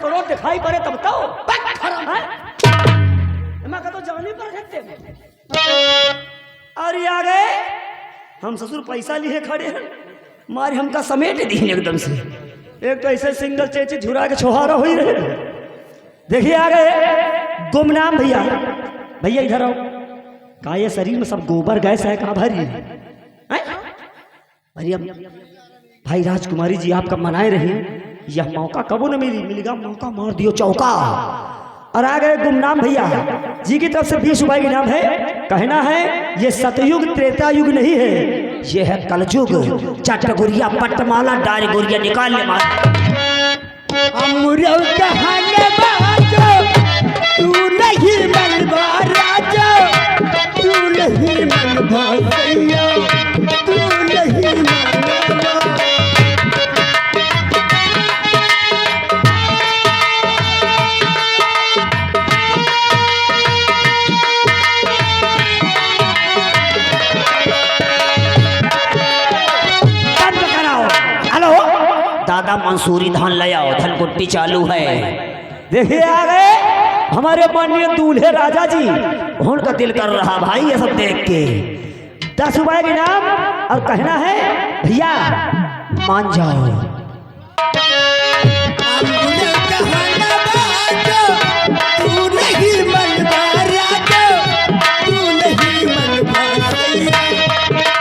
करोड़ दिखाई पड़े तब तो मैं तो जाने पर सकते अरे आ गए हम ससुर पैसा लिए खड़े हैं मारे हमका समेट दी एकदम से एक तो ऐसे सिंगल चेची झुरा के छोहारा हो ही रहे देखिए आ गए गुमनाम भैया भैया इधर आओ कहा ये शरीर में सब गोबर गैस है कहाँ भरी भैया भाई राजकुमारी जी आपका मनाए रहे यह मौका कबो न मिलेगा मौका मार दियो चौका और आ गए गुमनाम भैया जी की तरफ से 20 रुपए इनाम है कहना है ये सतयुग त्रेता युग नहीं है ये है कलयुग चट गुरिया पटमाला डार गुरिया निकाल ले मार तू नहीं मनवा राजा तू नहीं मनवा भैया तू नहीं मनवा दादा मंसूरी धान ले आओ धन कुट्टी चालू है देखिए आ गए हमारे माननीय दूल्हे राजा जी उनका दिल कर रहा भाई ये सब देख के 10 रुपए के नाम और कहना है भैया मान जाओ तू नहीं मनवा राजा तू नहीं मनवा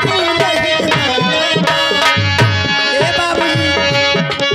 तू नहीं मनवा ए बाबू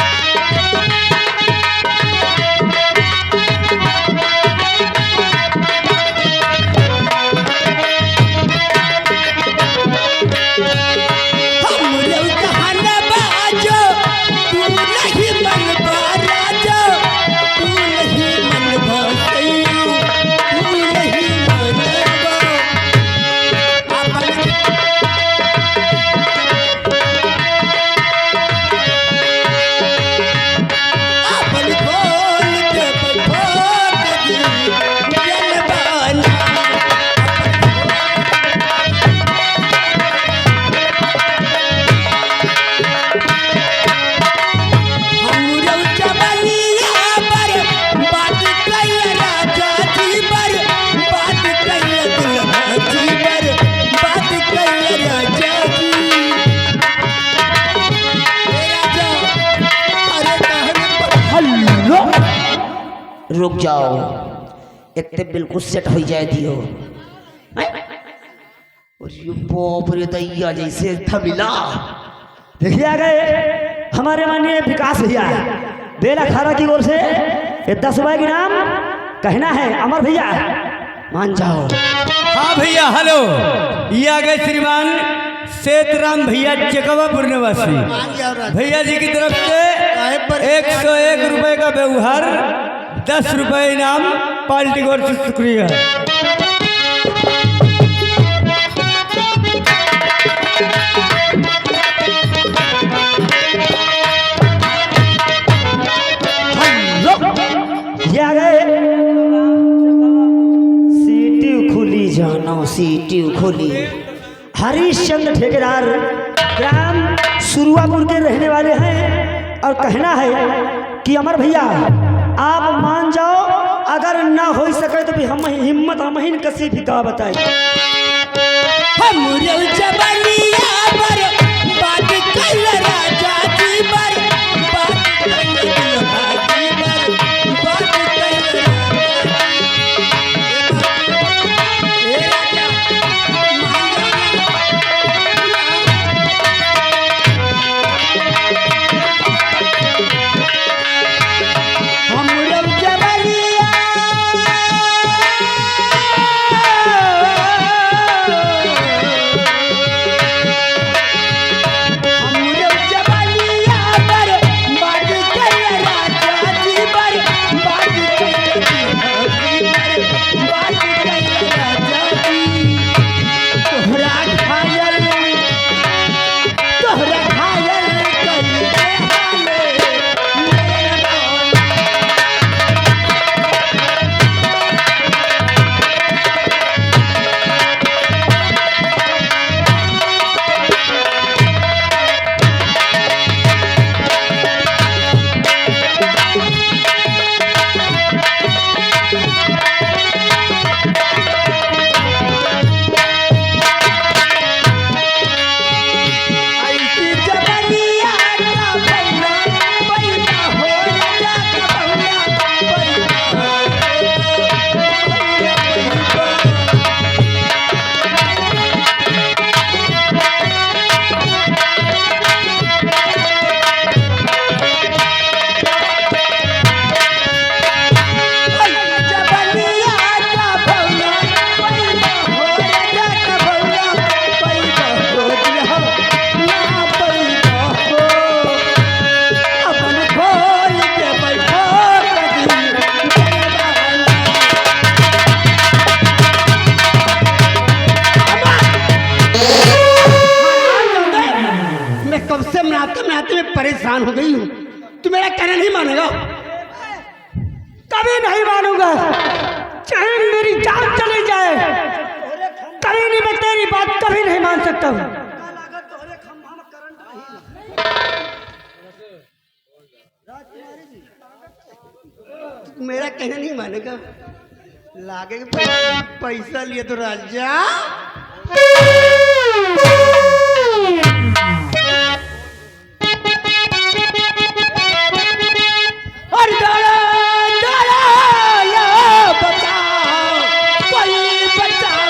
रुक जाओ इतने बिल्कुल सेट हो जाए दियो बाप रे दैया जैसे थमिला देखिए आ गए हमारे माननीय विकास भैया बेला खारा की ओर से 10 रुपए की नाम कहना है अमर भैया मान जाओ हाँ भैया हेलो ये आ गए श्रीमान सेतराम भैया चकवापुर निवासी भैया जी की तरफ से 101 रुपए का व्यवहार 10 रुपए इनाम पार्टी की ओर से शुक्रिया ये आ गए सीटी खुली जानो सीटी खुली हरिश्चंद्र ठेकेदार ग्राम सुरुआपुर के रहने वाले हैं और कहना है कि अमर भैया आप मान जाओ अगर ना हो सके तो भी हम हिम्मत हम ही कसी भी का बताए हम जवानिया पर बात कर राजा जी पर बात रास्ते में आते मैं परेशान हो गई हूँ। तू मेरा कहना नहीं मानेगा। कभी नहीं मानूंगा, चाहे मेरी जान चली जाए, कभी नहीं, मैं तेरी बात कभी नहीं मान सकता हूँ। मेरा कहना नहीं मानेगा। लागे पैसा लिए तो राजा और दौड़ा दौड़ा या बचाओ, कोई बचाओ।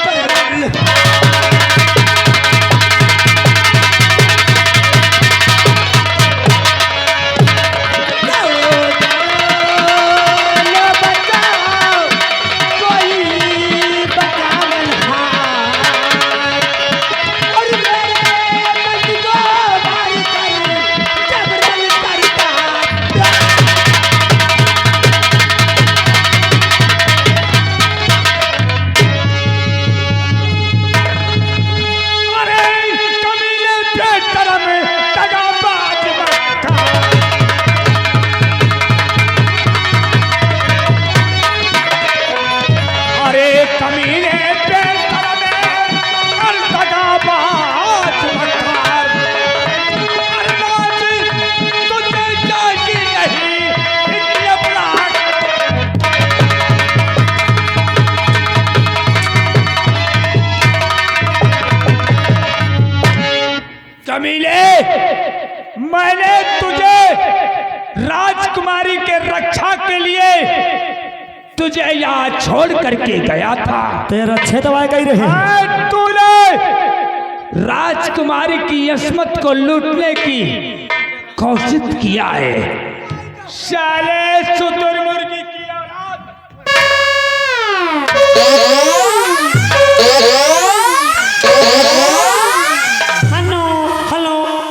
कमीले, मैंने तुझे राजकुमारी के रक्षा के लिए तुझे यहाँ छोड़ करके गया था। तेरा अच्छे दवाई कही रहे। तूने राजकुमारी की अस्मत को लूटने की कोशिश किया है। साले शुतुरमुर्गी की औलाद।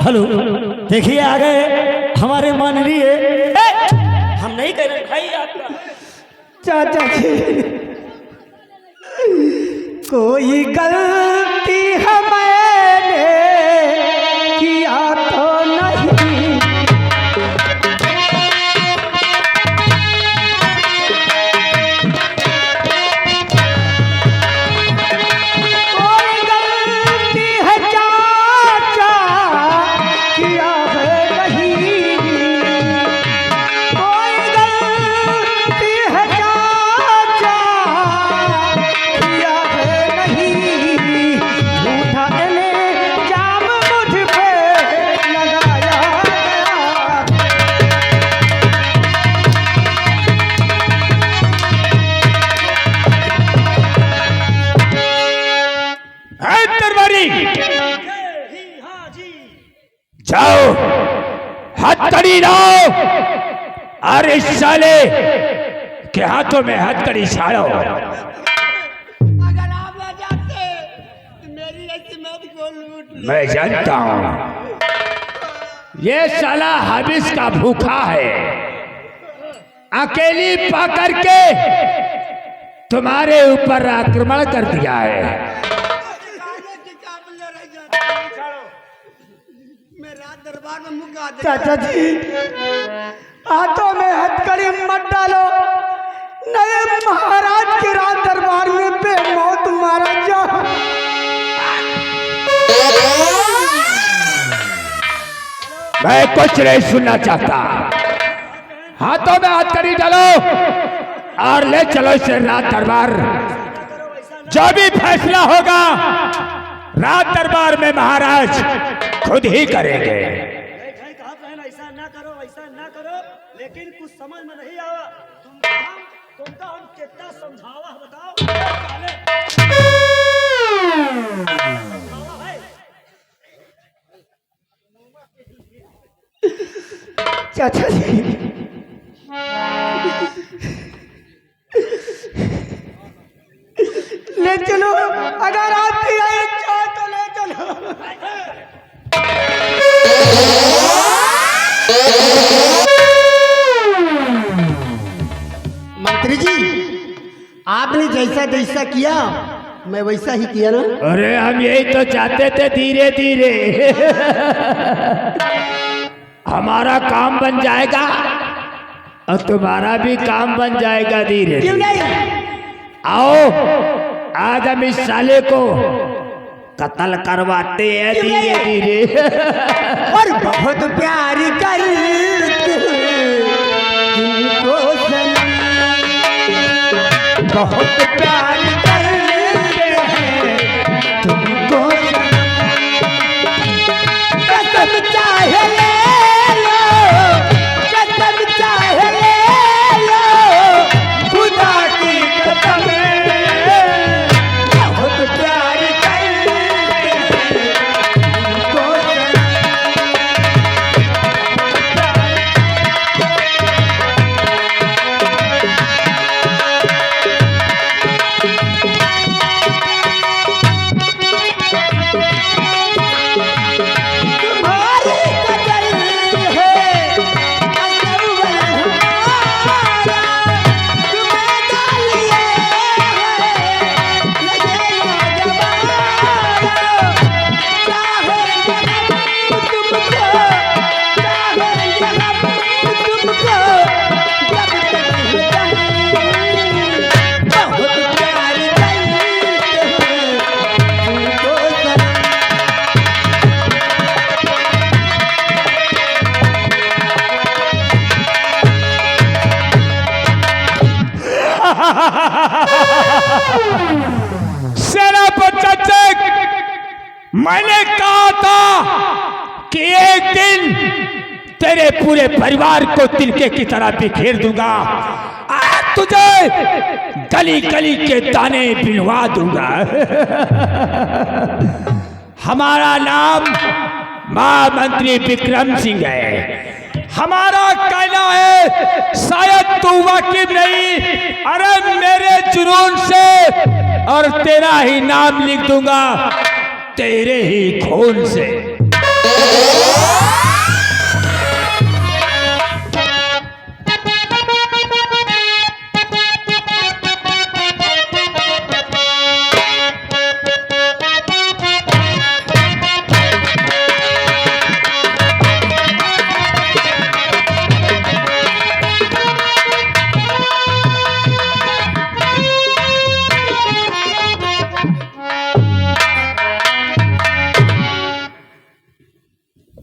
हेलो, देखिए आ गए हमारे माननीय। हम नहीं कह रहे भाई, आपका चाचा जी, कोई गलती हमें किया तो नहीं, कोई गलती है चाचा किया है नहीं, कोई गलती है चाचा किया है नहीं, झूठा इल्जाम मुझ पे लगाया गया। है दरबारी, जाओ हथकड़ी लाओ और इस साले के हाथों में हथकड़ी छाड़ो। अगर आप ना जाते तो मेरी ऐसी को लूट ले। मैं जानता हूं ये साला हबिस का भूखा है, अकेली पकड़ के तुम्हारे ऊपर आक्रमण कर दिया है। मैं रात दरबार में मुका दे। चाचा जी, हाथों में हथकड़ी मत डालो, नए महाराज के राज दरबार में बेमौत मारा जाओ। मैं कुछ नहीं सुनना चाहता। हाथों में हथकड़ी डालो और ले चलो इसे राज दरबार। जो भी फैसला होगा राज दरबार में महाराज खुद ही करेंगे। ऐसा ना करो, ऐसा ना करो, लेकिन कुछ समझ में नहीं आवा। तुमका हम कितना समझावा बताओ। चाचा जी, ले चलो, अगर आपकी इच्छा तो ले चलो। मंत्री जी, आपने जैसा जैसा किया मैं वैसा ही किया ना। अरे हम यही तो चाहते थे, धीरे धीरे हमारा काम बन जाएगा और तुम्हारा भी काम बन जाएगा धीरे क्यों धीरे। नहीं? आओ आज हम इस साले को कत्ल करवाते हैं धीरे धीरे। और बहुत प्यार करते हैं तुमको सनम, बहुत प्यार करते हैं तुमको सनम। कसम चाहे ले लो, कसम चाहे ले लो, खुदा की कसम, बहुत प्यार करते हैं तुमको सनम। तुम्हारी कदर है अव्वल हमारा, तुम्हें डालिए है लगे नौजवान। चाहेंगे हम तुमको, चाहेंगे हम तुमको, जब तक हम बहुत प्यार करते हैं तुमको सनम। सेनापति, मैंने कहा था कि एक दिन तेरे पूरे परिवार को तिनके की तरह बिखेर दूंगा, आज तुझे गली गली के दाने बिनवा दूंगा। हमारा नाम महामंत्री विक्रम सिंह है। हमारा कहना है, शायद तू वाकिफ नहीं, अरे मेरे जुनून से और तेरा ही नाम लिख दूंगा तेरे ही खून से।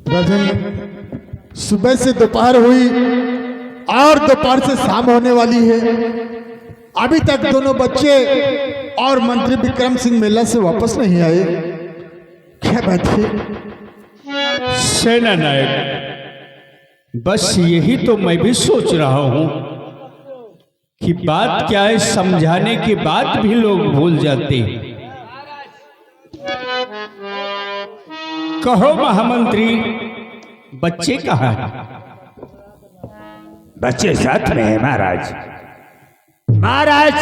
राजन, सुबह से दोपहर हुई और दोपहर से शाम होने वाली है, अभी तक दोनों बच्चे और मंत्री विक्रम सिंह मेला से वापस नहीं आए। क्या बात है? सेना नायक, बस यही तो मैं भी सोच रहा हूं कि बात क्या है, समझाने के बाद भी लोग भूल जाते हैं। कहो महामंत्री, बच्चे कहाँ हैं? बच्चे साथ में है महाराज। महाराज,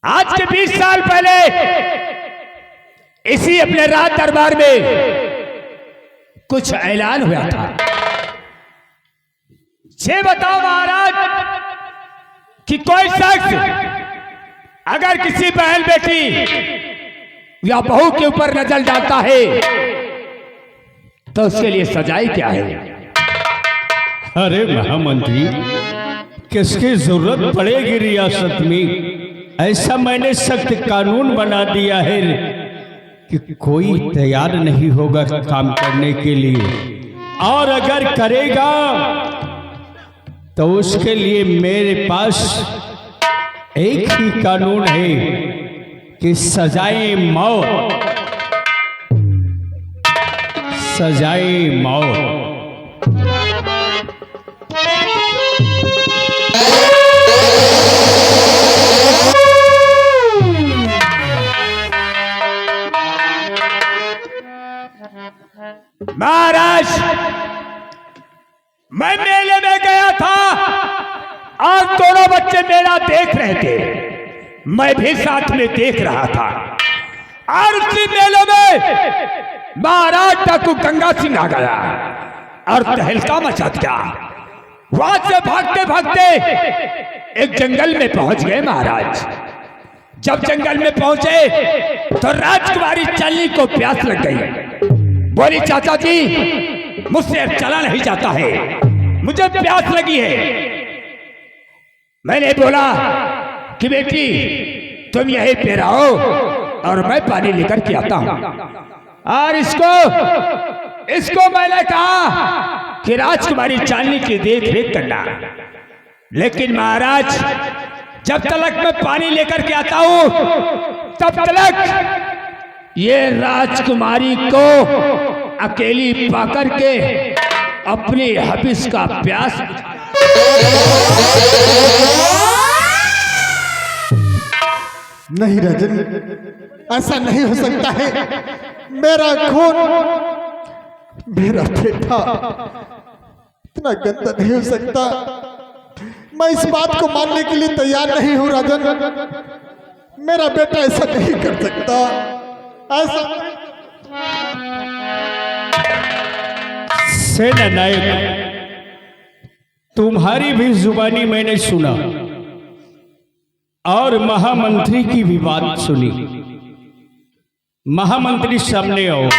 आज के 20 साल पहले इसी अपने राज दरबार में कुछ ऐलान हुआ था। ये बताओ महाराज कि कोई शख्स अगर किसी बहन बेटी या बहू के ऊपर नजर डालता है तो उसके लिए सजाए क्या है? अरे महामंत्री, किसकी जरूरत पड़ेगी रियासत में? ऐसा मैंने सख्त कानून बना दिया है कि कोई तैयार नहीं होगा काम करने के लिए, और अगर करेगा तो उसके लिए मेरे पास एक ही कानून है कि सजाए मौत, सजाए मौत। महाराज, मैं मेले में गया था और दोनों बच्चे मेला देख रहे थे, मैं भी साथ में देख रहा था। और उसी मेले में महाराज डाकू गंगा सिंह आ गया और तहलका मचा दिया। वहां से भागते भागते एक जंगल में पहुंच गए महाराज। जब जंगल में पहुंचे तो राजकुमारी चांदनी को प्यास लग गई। बोली, चाचा जी मुझसे अब चला नहीं जाता है, मुझे प्यास लगी है। मैंने बोला कि बेटी तुम यहीं पे रहो और मैं पानी लेकर के आता हूं। और इसको मैंने कहा कि राजकुमारी चांदनी की देख रेख करना। लेकिन महाराज, जब तलक मैं पानी लेकर के आता हूं तब तलक ये राजकुमारी को अकेली पाकर के अपनी हबिस का प्यास नहीं राजन, ऐसा नहीं हो सकता है। मेरा खून, मेरा बेटा इतना गंदा नहीं हो सकता। मैं इस बात को मानने के लिए तैयार नहीं हूं राजन। मेरा बेटा ऐसा नहीं कर सकता। ऐसा सेना नायक, तुम्हारी भी जुबानी मैंने सुना और महामंत्री की भी बात सुनी। महामंत्री सामने आओ।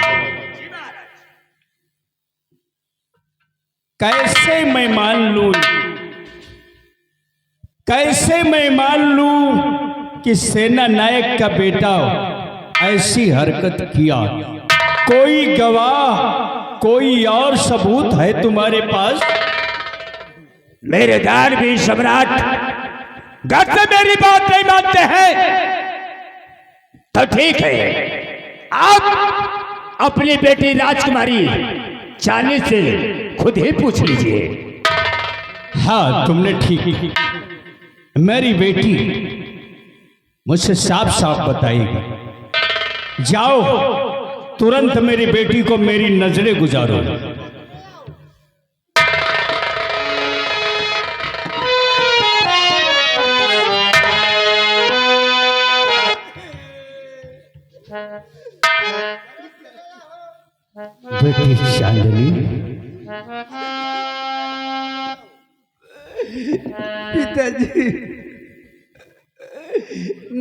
कैसे मैं मान लूं कि सेना नायक का बेटा ऐसी हरकत किया? कोई गवाह, कोई और सबूत है तुम्हारे पास? मेरे दानवीर सम्राट घर से मेरी बात नहीं मानते हैं तो ठीक है, आप अपनी बेटी राजकुमारी चांदनी से खुद ही पूछ लीजिए। हाँ, तुमने ठीक, मेरी बेटी मुझसे साफ साफ बताएगी। जाओ, तुरंत मेरी बेटी को मेरी नजरें गुजारो। बेटी चांदनी, पिताजी,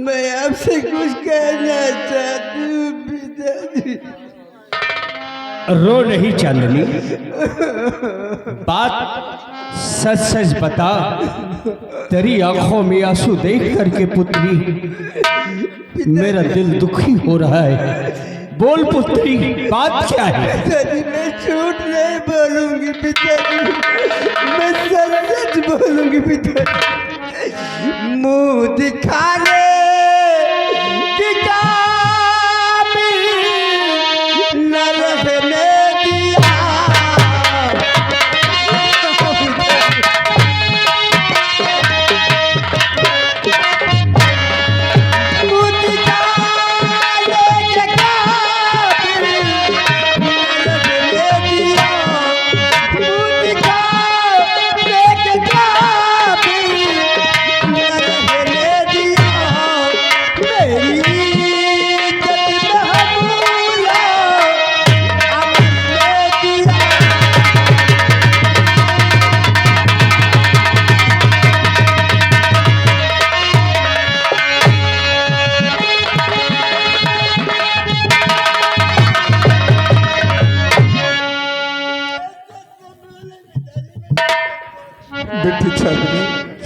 मैं आपसे कुछ कहना चाहती हूँ पिताजी। रो नहीं चांदनी, बात सच सच बता। तेरी आंखों में आंसू देख करके पुत्री मेरा दिल दुखी हो रहा है। बोल पुत्री, बात क्या है? पिताजी, मैं झूठ नहीं बोलूंगी पिताजी, मैं सच सच बोलूंगी पिताजी। मुंह दिखाने की काबिल न रहने दिया। मुंह दिखाने के काबिल न रहने दिया। मुंह दिखाने के काबिल न रहने दिया। मेरी इज्जत महमूला आपने दिया। बेटी चांदनी,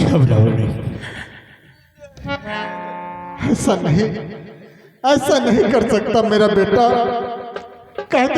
घबराओ नहीं। ऐसा नहीं कर सकता मेरा बेटा। कह दो